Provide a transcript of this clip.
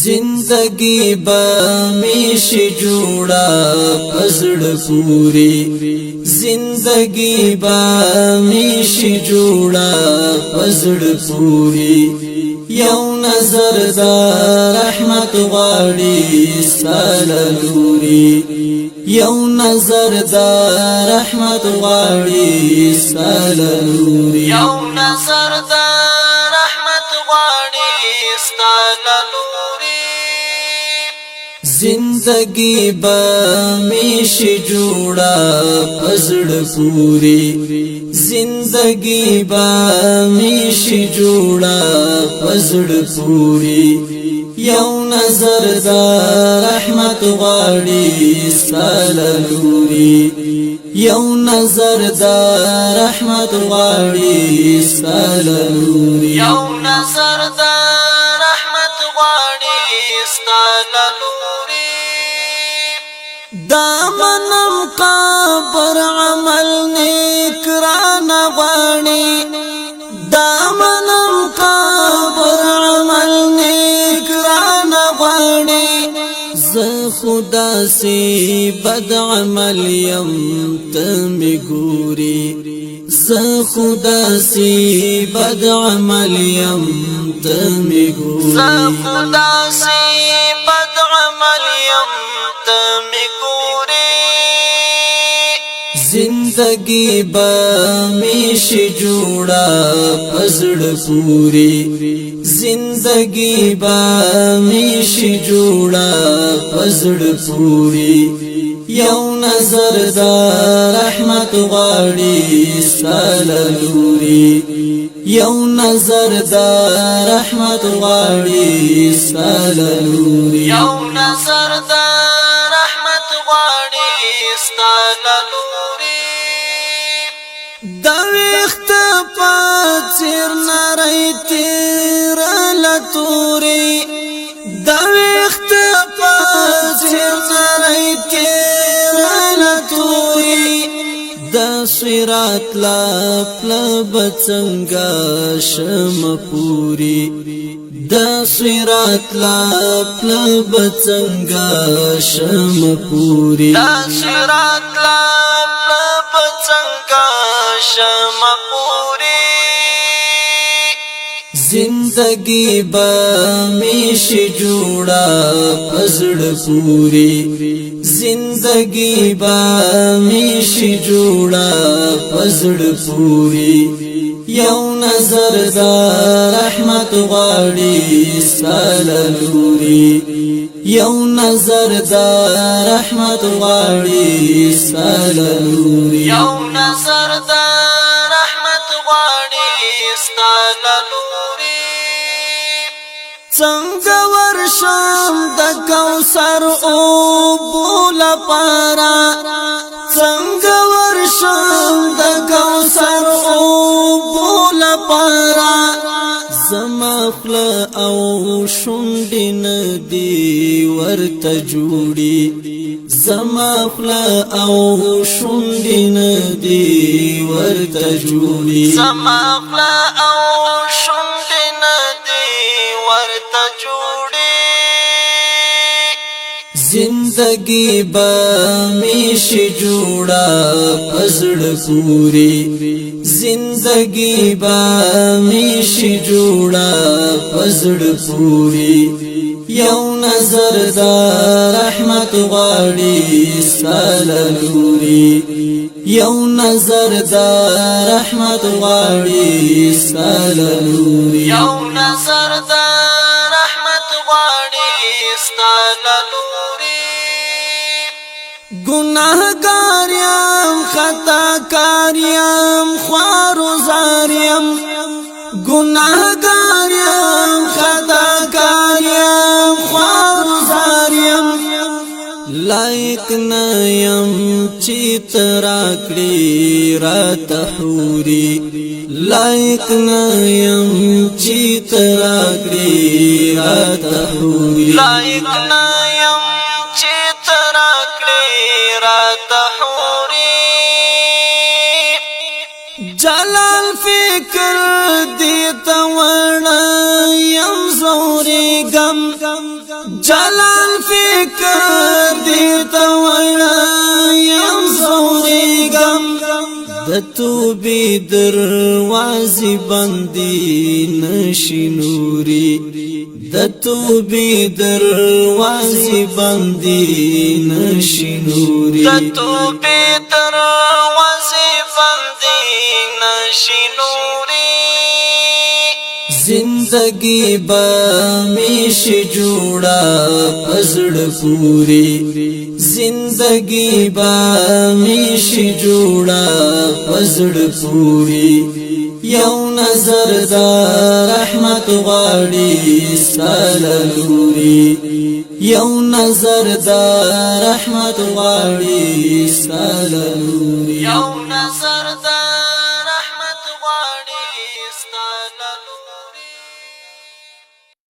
زندگی با میشی جوڑا پزڑ پوری زندگی با میشی جوڑا پزڑ پوری یو نظر دا رحمت غاڑی ساللوری یو نظر دا رحمت غاڑی ساللوری یو نظر دا رحمت غاڑی ساللوری زندگی با میشی جوڑا پزڑ پوری زندگی با میشی جوڑا پزڑ پوری یو نظر دا رحمت غاڑی ساللوری یو نظر دا رحمت غاڑی ساللوری یو نظر دا رحمت غاڑی ساللوری دامنم قبر عمل نیک رانا غاڑی دامنم قبر عمل نیک رانا غاڑی ز خدا سی بد عمل یم تمی گوری ز خدا سی بد عمل یم تمی گوری ز خدا سی بد عمل یم تمی گوری زندگی با میشی جوڑا پزڑ پوری زندگی با میشی جوڑا پزڑ پوری یو نظر دا رحمت غاڑی ساللوری یو نظر دا رحمت غاڑی ساللوری یو نظر دا رحمت غاڑی ساللوری دا وخت پاتیر نری تیر لتوری دا وخت پاتیر نری تیر لتوری دا صراط لا پلب څنګه شم پوری دا صراط لا پلب څنګه شم پوری دا صراط لا پلب څنګه شم پوری زندگی با میشی جوڑا پزڑ پوری زندگی با میشی جوڑا پزڑ پوری یو نظر دا رحمت غاڑی ساللوری یو نظر دا رحمت غاڑی ساللوری یو نظر دا رحمت غاڑی ساللوری څنګه ورشم د کوثر او بولا پارا څنګه ورشم د کوثر او بولا پارا زمخل او شوندین دی ورته جوړي زمخل او شوندین دی ورته جوړي زمخل او شوندین دی ورته جوړي زندگی با میشی جوڑا پزڑ پوری زندگی با میشی جوڑا پزڑ پوری یو نظر دا رحمت غاڑی ساللوری یو نظر دا رحمت غاڑی ساللوری یو نظر دا رحمت غاڑی ساللوری گناہگاریم خطاکاریم خوارزاریم گناہگاریم خطاکاریم خوارزاریم لائق نیم چیت راکڑی رات حوری لائق نیم چیت راکڑی رات حوری لائق نیم چیت راکڑی رات حوری جلال فکر دیتا ورنا یم زوری گم جلال فکر دیتا وڑایم زوری گم د توبې دروازې بندې نشي نوري د توبې دروازې بندې نشي نوري د توبې دروازې بندې نشي نوري زندگی با میش جوڑا پزڑ پوری زندگی با میش جوڑا پزڑ پوری یو نظر دا رحمت غاڑی ساللوری یو نظر دا رحمت غاڑی ساللوری یو نظر دا